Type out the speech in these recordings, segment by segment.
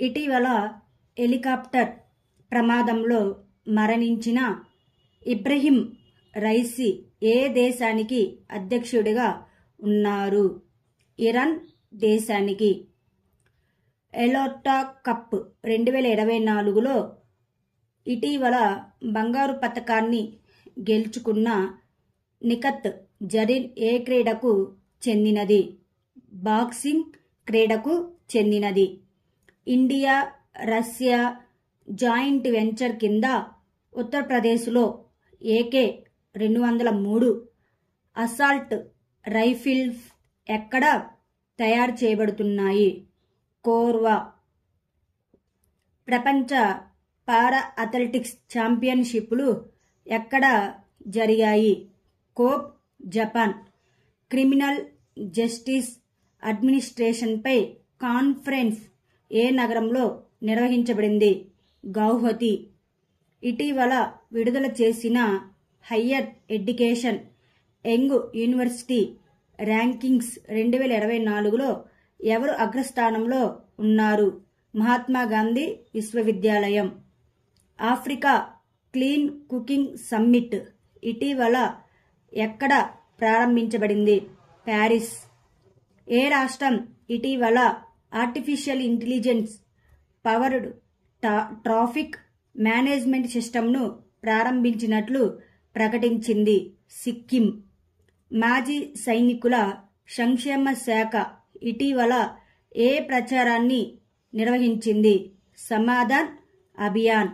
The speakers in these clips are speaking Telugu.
ఇటీవల హెలికాప్టర్ ప్రమాదంలో మరణించిన ఇబ్రహీం రైసీ ఏ దేశానికి అధ్యక్షుడిగా ఉన్నారు? ఇరాన్ దేశానికి. ఎలోటా కప్ 2024లో ఇటీవల బంగారు పతకాన్ని గెలుచుకున్న నిఖత్ జరీన్ ఏ క్రీడకు చెందినది? బాక్సింగ్ క్రీడకు చెందినది. ఇండియా రష్యా జాయింట్ వెంచర్ కింద ఉత్తరప్రదేశ్లో AK-203 అసాల్ట్ రైఫిల్స్ ఎక్కడ తయారు చేయబడుతున్నాయి? కోర్వా. ప్రపంచ పారా అథ్లెటిక్స్ ఛాంపియన్షిప్లు ఎక్కడ జరిగాయి? Kobe, Japan. క్రిమినల్ జస్టిస్ అడ్మినిస్ట్రేషన్పై కాన్ఫరెన్స్ ఏ నగరంలో నిర్వహించబడింది? గౌహతి. ఇటీవల విడుదల చేసిన higher education young university rankings 2024లో ఎవరు అగ్రస్థానంలో ఉన్నారు? మహాత్మా గాంధీ విశ్వవిద్యాలయం. ఆఫ్రికా క్లీన్ కుకింగ్ సమ్మిట్ ఇటీవల ఎక్కడ ప్రారంభించబడింది? ప్యారిస్. ఏ రాష్ట్రం ఇటీవల artificial intelligence powered traffic management సిస్టమ్ను ప్రారంభించినట్లు ప్రకటించింది? సిక్కిం. మాజీ సైనికుల సంక్షేమ శాఖ ఇటీవల ఏ ప్రచారాన్ని నిర్వహించింది? Samadhan Abhiyan.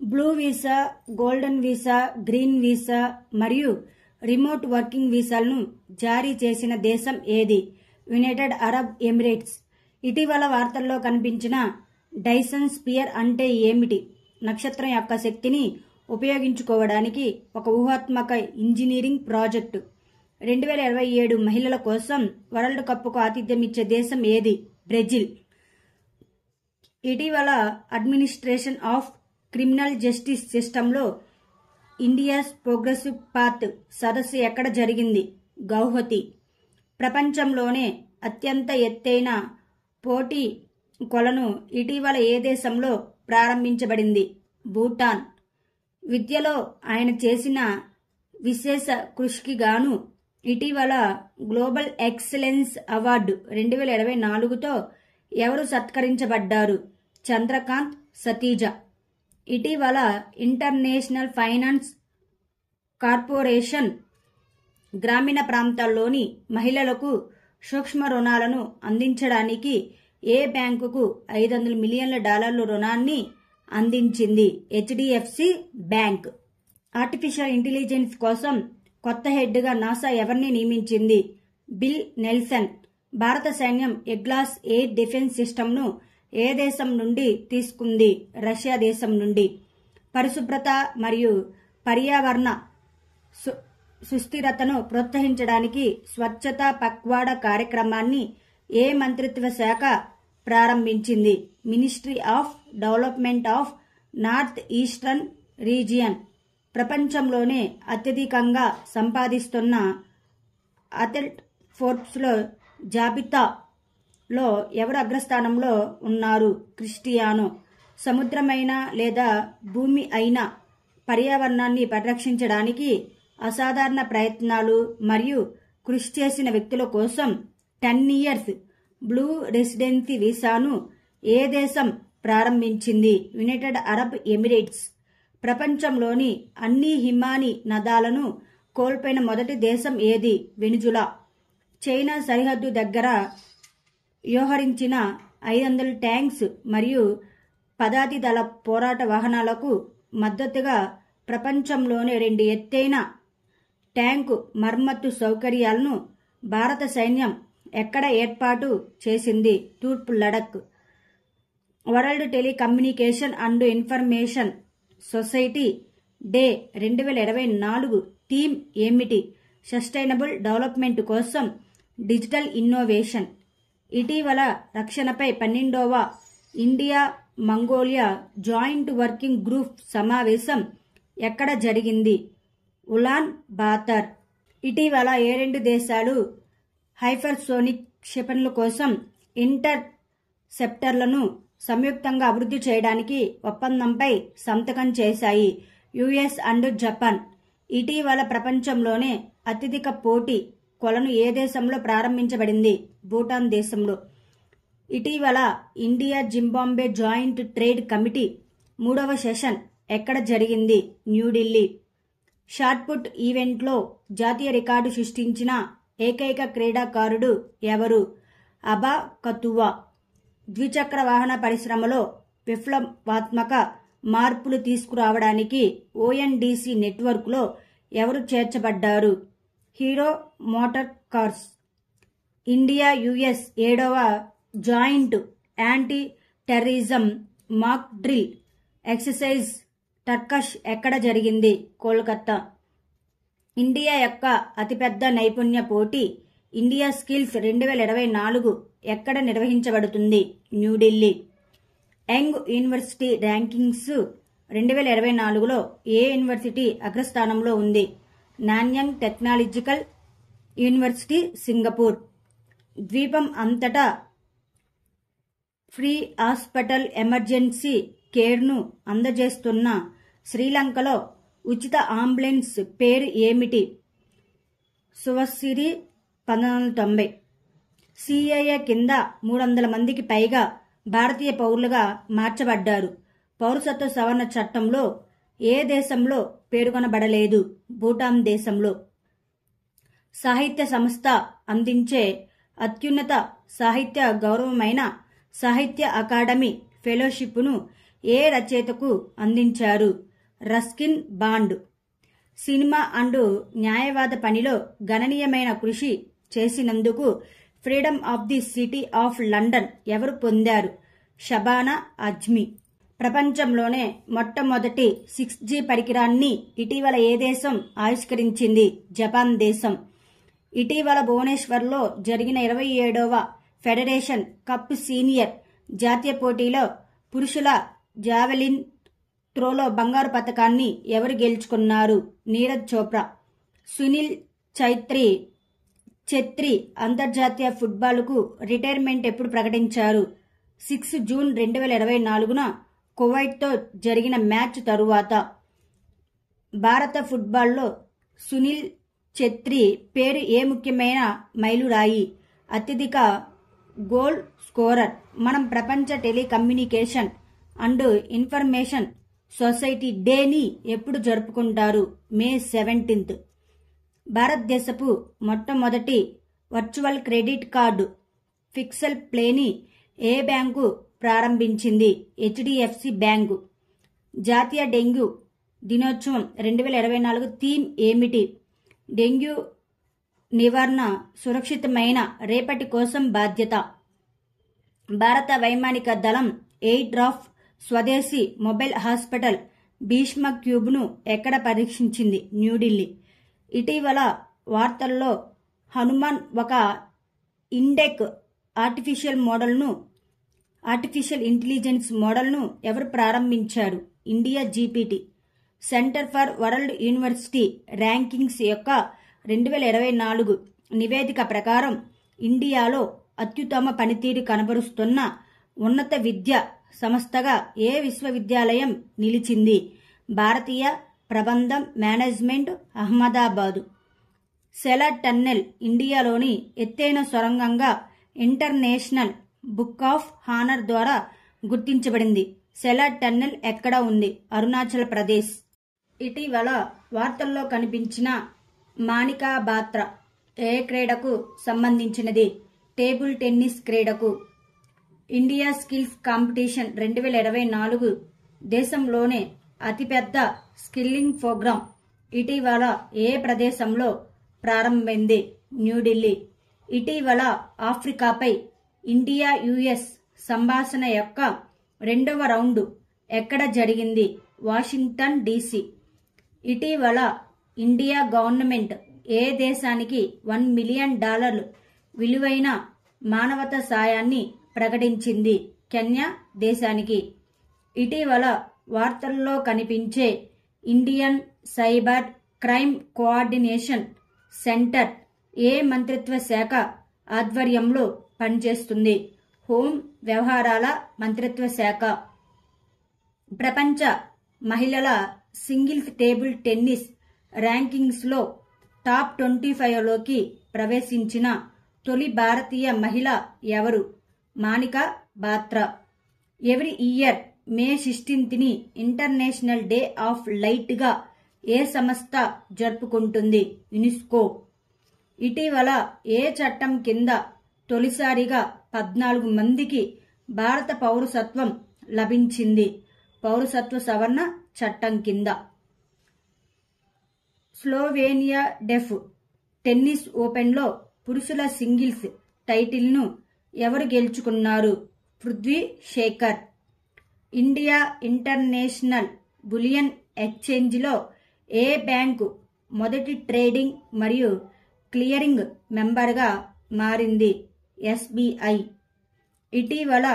Blue visa, golden visa, green visa మరియు రిమోట్ వర్కింగ్ వీసాలను జారీ చేసిన దేశం ఏది? United Arab Emirates. ఇటీవల వార్తల్లో కనిపించిన డైసన్ స్పియర్ అంటే ఏమిటి? నక్షత్రం యొక్క శక్తిని ఉపయోగించుకోవడానికి ఒక ఊహాత్మక ఇంజనీరింగ్ ప్రాజెక్టు. 2027 మహిళల కోసం వరల్డ్ కప్కు ఆతిథ్యం ఇచ్చే దేశం ఏది? బ్రెజిల్. ఇటీవల అడ్మినిస్ట్రేషన్ ఆఫ్ క్రిమినల్ జస్టిస్ సిస్టంలో ఇండియాస్ ప్రోగ్రెసివ్ పాత్ సదస్సు ఎక్కడ జరిగింది? గౌహతి. ప్రపంచంలోనే అత్యంత ఎత్తైన పోటీ కొలను ఇటీవల ఏ దేశంలో ప్రారంభించబడింది? భూటాన్. విద్యలో ఆయన చేసిన విశేష కృషికి గాను ఇటీవల గ్లోబల్ ఎక్సలెన్స్ అవార్డు 2024తో ఎవరు సత్కరించబడ్డారు? చంద్రకాంత్ సతీజ. ఇటీవల ఇంటర్నేషనల్ ఫైనాన్స్ కార్పొరేషన్ గ్రామీణ ప్రాంతాల్లోని మహిళలకు సూక్ష్మ రుణాలను అందించడానికి ఏ బ్యాంకుకు $500 మిలియన్ల రుణాన్ని అందించింది? HDFC bank. ఆర్టిఫిషియల్ ఇంటెలిజెన్స్ కోసం కొత్త హెడ్గా నాసా ఎవరిని నియమించింది? Bill Nelson. భారత సైన్యం ఎగ్లాస్ ఎయిర్ డిఫెన్స్ సిస్టమ్ను ఏ దేశం నుండి తీసుకుంది? రష్యా దేశం నుండి. పరిశుభ్రత మరియు పర్యావరణ సుస్థిరతను ప్రోత్సహించడానికి స్వచ్ఛత పక్వాడా కార్యక్రమాన్ని ఏ మంత్రిత్వ శాఖ ప్రారంభించింది? Ministry of development of north eastern region. ప్రపంచంలోనే అత్యధికంగా సంపాదిస్తున్న అథ్లెట్ ఫోర్బ్స్లో జాబితాలో ఎవరు అగ్రస్థానంలో ఉన్నారు? క్రిస్టియానో. సముద్రమైన లేదా భూమి అయిన పర్యావరణాన్ని పరిరక్షించడానికి అసాధారణ ప్రయత్నాలు మరియు కృషి చేసిన వ్యక్తుల కోసం 10 ఇయర్స్ బ్లూ రెసిడెన్సీ వీసాను ఏ దేశం ప్రారంభించింది? United Arab Emirates. ప్రపంచంలోని అన్ని హిమానీ నదాలను కోల్పోయిన మొదటి దేశం ఏది? వెనుజులా. చైనా సరిహద్దు దగ్గర వ్యవహరించిన 500 ట్యాంక్స్ మరియు పదాతి దళ పోరాట వాహనాలకు మద్దతుగా ప్రపంచంలోనే 2 ఎత్తైన ట్యాంకు మరమ్మత్తు సౌకర్యాలను భారత సైన్యం ఎక్కడ ఏర్పాటు చేసింది? తూర్పు Ladakh. World telecommunication and information society day 2024 theme ఏమిటి? సస్టైనబుల్ డెవలప్మెంట్ కోసం డిజిటల్ ఇన్నోవేషన్. ఇటీవల రక్షణపై 12వ India Mongolia joint working group సమావేశం ఎక్కడ జరిగింది? Ulaanbaatar. ఇటీవల ఏ 2 దేశాలు హైపర్సోనిక్ క్షిపణుల కోసం ఇంటర్సెప్టర్లను సంయుక్తంగా అభివృద్ధి చేయడానికి ఒప్పందంపై సంతకం చేశాయి. US and Japan. ఇటీవల ప్రపంచంలోనే అత్యధిక పోటీ కొలను ఏ దేశంలో ప్రారంభించబడింది? భూటాన్ దేశంలో. ఇటీవల India Zimbabwe joint trade committee 3వ సెషన్ ఎక్కడ జరిగింది? న్యూఢిల్లీ. షాట్పుట్ ఈవెంట్లో జాతీయ రికార్డు సృష్టించిన ఏకైక క్రీడాకారుడు ఎవరు? అబా కతువా. ద్విచక్ర వాహన పరిశ్రమలో విప్లవాత్మక మార్పులు తీసుకురావడానికి ఓఎన్డీసీ నెట్వర్క్లో ఎవరు చేర్చబడ్డారు? Hero motor cars. India US 7వ joint anti terrorism mock drill exercise Tarkash ఎక్కడ జరిగింది? కోల్కతా. ఇండియా యొక్క అతిపెద్ద నైపుణ్య పోటీ ఇండియా స్కిల్స్ 2024 ఎక్కడ నిర్వహించబడుతుంది? న్యూఢిల్లీ. యంగ్ యూనివర్సిటీ ర్యాంకింగ్స్ 2024లో ఏ యూనివర్సిటీ అగ్రస్థానంలో ఉంది? Nanyang technological university, Singapore. ద్వీపం అంతటా ఫ్రీ హాస్పిటల్ ఎమర్జెన్సీ కేర్ను అందజేస్తున్న శ్రీలంకలో ఉచిత అంబులెన్స్ పేరు ఏమిటి? సువసిరి. 1990. సిఏఏ కింద 300 మందికి పైగా భారతీయ పౌరులుగా మార్చబడ్డారు. పౌరసత్వ సవరణ చట్టంలో ఏ దేశంలో పేర్కొనబడలేదు? భూటాన్ దేశంలో. సాహిత్య సంస్థ అందించే అత్యున్నత సాహిత్య గౌరవమైన సాహిత్య అకాడమీ ఫెలోషిప్ను ఏ రచయితకు అందించారు? Ruskin bond. సినిమా అండ్ న్యాయవాద పనిలో గణనీయమైన కృషి చేసినందుకు freedom of the city of London ఎవరు పొందారు? షబానా అజ్మీ. ప్రపంచంలోనే మొట్టమొదటి 6G పరికరాన్ని ఇటీవల ఏ దేశం ఆవిష్కరించింది? జపాన్ దేశం. ఇటీవల భువనేశ్వర్లో జరిగిన 27వ ఫెడరేషన్ కప్ సీనియర్ జాతీయ పోటీలో పురుషుల జావెలిన్ త్రోలో బంగారు పతకాన్ని ఎవరు గెలుచుకున్నారు? నీరజ్ చోప్రా. సునీల్ ఛెత్రి అంతర్జాతీయ ఫుట్బాల్కు రిటైర్మెంట్ ఎప్పుడు ప్రకటించారు? 6 జూన్ 2024న కువైట్తో జరిగిన మ్యాచ్ తరువాత. భారత ఫుట్బాల్లో సునీల్ ఛెత్రి పేరు ఏ ముఖ్యమైన మైలురాయి? అత్యధిక గోల్ స్కోరర్. మనం ప్రపంచ టెలికమ్యూనికేషన్ అండ్ ఇన్ఫర్మేషన్ సొసైటీ డేని ఎప్పుడు జరుపుకుంటారు? మే 17. భారతదేశపు మొట్టమొదటి వర్చువల్ క్రెడిట్ కార్డు ఫిక్సెల్ ప్లేని ఏ బ్యాంకు ప్రారంభించింది? HDFC bank. జాతీయ డెంగ్యూ దినోత్సవం 2024 థీమ్ ఏమిటి? డెంగ్యూ నివారణ, సురక్షితమైన రేపటి కోసం బాధ్యత. భారత వైమానిక దళం ఎయిర్ స్వదేశీ మొబైల్ హాస్పిటల్ భీష్మ క్యూబ్ను ఎక్కడ పరీక్షించింది? న్యూఢిల్లీ. ఇటీవల వార్తల్లో హనుమాన్ ఒక ఇండెక్ ఆర్టిఫిషియల్ ఇంటెలిజెన్స్ మోడల్ను ఎవరు ప్రారంభించారు? India GPT. Centre for world university rankings యొక్క 2024 నివేదిక ప్రకారం ఇండియాలో అత్యుత్తమ పనితీరు కనబరుస్తున్న ఉన్నత విద్యా సంస్థగా ఏ విశ్వవిద్యాలయం నిలిచింది? భారతీయ ప్రబంధం మేనేజ్మెంట్, అహ్మదాబాదు. సెలా టన్నెల్ ఇండియాలోని ఎత్తైన సొరంగంగా ఇంటర్నేషనల్ బుక్ ఆఫ్ హానర్ ద్వారా గుర్తించబడింది. సెలా టన్నెల్ ఎక్కడ ఉంది? అరుణాచల్ ప్రదేశ్. ఇటీవల వార్తల్లో కనిపించిన మానికా బాత్రా ఏ క్రీడకు సంబంధించినది? టేబుల్ టెన్నిస్ క్రీడకు. ఇండియా స్కిల్స్ కాంపిటీషన్ 2024 దేశంలోనే అతిపెద్ద స్కిల్లింగ్ ప్రోగ్రాం ఇటీవల ఏ ప్రదేశంలో ప్రారంభమైంది? న్యూఢిల్లీ. ఇటీవల ఆఫ్రికాపై ఇండియా యుఎస్ సంభాషణ యొక్క 2వ రౌండ్ ఎక్కడ జరిగింది? Washington DC. ఇటీవల ఇండియా గవర్నమెంట్ ఏ దేశానికి $1 మిలియన్ విలువైన మానవతా సాయాన్ని ప్రకటించింది? కెన్యా దేశానికి. ఇటీవల వార్తల్లో కనిపించే Indian cyber crime coordination centre ఏ మంత్రిత్వ శాఖ ఆధ్వర్యంలో పనిచేస్తుంది? హోం వ్యవహారాల మంత్రిత్వ శాఖ. ప్రపంచ మహిళల సింగిల్స్ టేబుల్ టెన్నిస్ ర్యాంకింగ్స్లో టాప్ 25లోకి ప్రవేశించిన తొలి భారతీయ మహిళ ఎవరు? Manika Batra. Every year May 16ని ఇంటర్నేషనల్ డే ఆఫ్ లైట్గా ఏ సంస్థ జరుపుకుంటుంది? యునెస్కో. ఇటీవల ఏ చట్టం కింద తొలిసారిగా 14 మందికి భారత పౌరసత్వం లభించింది? పౌరసత్వ సవరణ చట్టం కింద. స్లోవేనియా డెఫ్ టెన్నిస్ ఓపెన్లో పురుషుల సింగిల్స్ టైటిల్ను ఎవరు గెలుచుకున్నారు? Prithvi Shekhar. India international bullion ఎక్స్చేంజ్లో ఏ బ్యాంకు మొదటి ట్రేడింగ్ మరియు క్లియరింగ్ మెంబర్గా మారింది? ఎస్బీఐ. ఇటీవల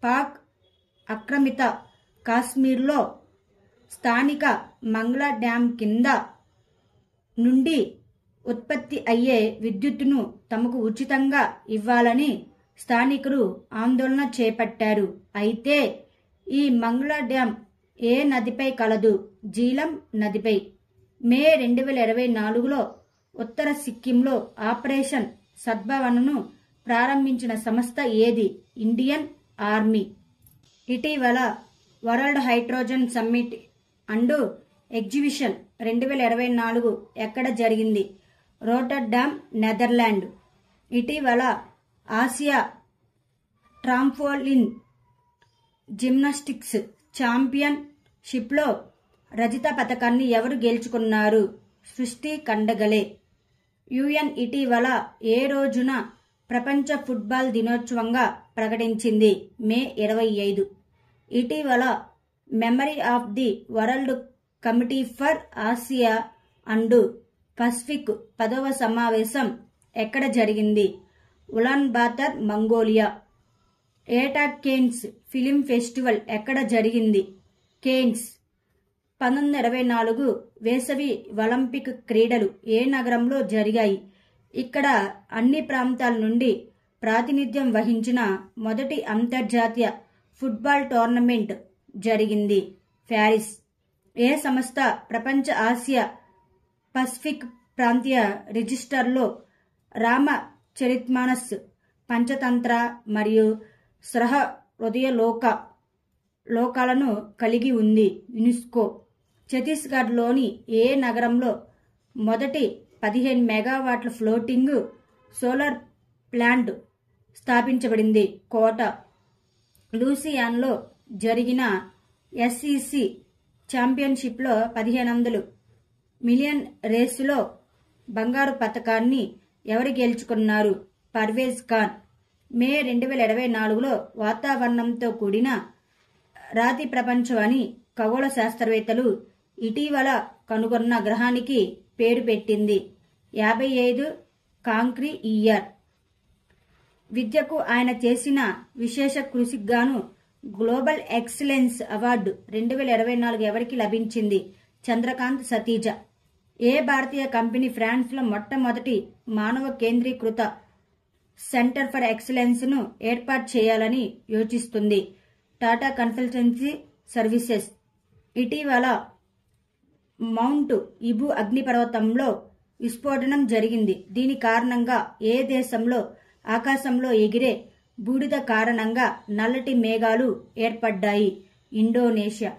పాక్ ఆక్రమిత కాశ్మీర్లో స్థానిక మంగ్లా డ్యాం కింద నుండి ఉత్పత్తి అయ్యే విద్యుత్తును తమకు ఉచితంగా ఇవ్వాలని స్థానికులు ఆందోళన చేపట్టారు. అయితే ఈ మంగ్లా డ్యాం ఏ నదిపై కలదు? జీలం నదిపై. మే 2024లో ఉత్తర సిక్కింలో ఆపరేషన్ సద్భావనను ప్రారంభించిన సంస్థ ఏది? Indian army. ఇటీవల world hydrogen summit and exhibition 2024 ఎక్కడ జరిగింది? Rotterdam, Netherland. ఇటీవల ఆసియా ట్రాంపోలిన్ జిమ్నాస్టిక్స్ ఛాంపియన్ షిప్లో రజత పతకాన్ని ఎవరు గెలుచుకున్నారు? సృష్టి కండగలే. యుఎన్ ఇటీవల ఏ రోజున ప్రపంచ ఫుట్బాల్ దినోత్సవంగా ప్రకటించింది? మే 25. ఇటీవల memory of the world committee for Asia and Pacific 10వ సమావేశం ఎక్కడ జరిగింది? Woollen బాతర్, Mongolia. ఏటా కేన్స్ ఫిలిం ఫెస్టివల్ ఎక్కడ జరిగింది? కేన్స్. 1924 వేసవి ఒలింపిక్ క్రీడలు ఏ నగరంలో జరిగాయి? ఇక్కడ అన్ని ప్రాంతాల నుండి ప్రాతినిధ్యం వహించిన మొదటి అంతర్జాతీయ ఫుట్బాల్ టోర్నమెంట్ జరిగింది. ప్యారిస్. ఏ సంస్థ ప్రపంచ ఆసియా పసిఫిక్ ప్రాంతీయ రిజిస్టర్లో రామచరితమానస్, పంచతంత్ర మరియు సహృదయ లోకాలను కలిగి ఉంది? యునెస్కో. ఛత్తీస్గఢ్లోని ఏ నగరంలో మొదటి 15 మెగావాట్ల ఫ్లోటింగ్ సోలార్ ప్లాంట్ స్థాపించబడింది? కోట. లూసియానాలో జరిగిన ఎస్ఈసి ఛాంపియన్షిప్లో 1500 మీటర్ రేసులో బంగారు పతకాన్ని ఎవరు గెలుచుకున్నారు? పర్వేజ్ ఖాన్. మే 2024లో వాతావరణంతో కూడిన రాతి ప్రపంచం అని ఖగోళ శాస్త్రవేత్తలు ఇటీవల కనుగొన్న గ్రహానికి పేరు పెట్టింది. 55 కాంక్రీ ఇయర్. విద్యకు ఆయన చేసిన విశేష కృషికి గాను గ్లోబల్ ఎక్సలెన్స్ అవార్డు 2024 ఎవరికి లభించింది? చంద్రకాంత్ సతీజ. ఏ భారతీయ కంపెనీ ఫ్రాన్స్లో మొట్టమొదటి మానవ కేంద్రీకృత సెంటర్ ఫర్ ఎక్సలెన్స్ను ఏర్పాటు చేయాలని యోచిస్తుంది? Tata consultancy services. ఇటీవల మౌంట్ ఇబు అగ్నిపర్వతంలో విస్ఫోటనం జరిగింది. దీని కారణంగా ఏ దేశంలో ఆకాశంలో ఎగిరే బూడిద కారణంగా నల్లటి మేఘాలు ఏర్పడ్డాయి? ఇండోనేషియా.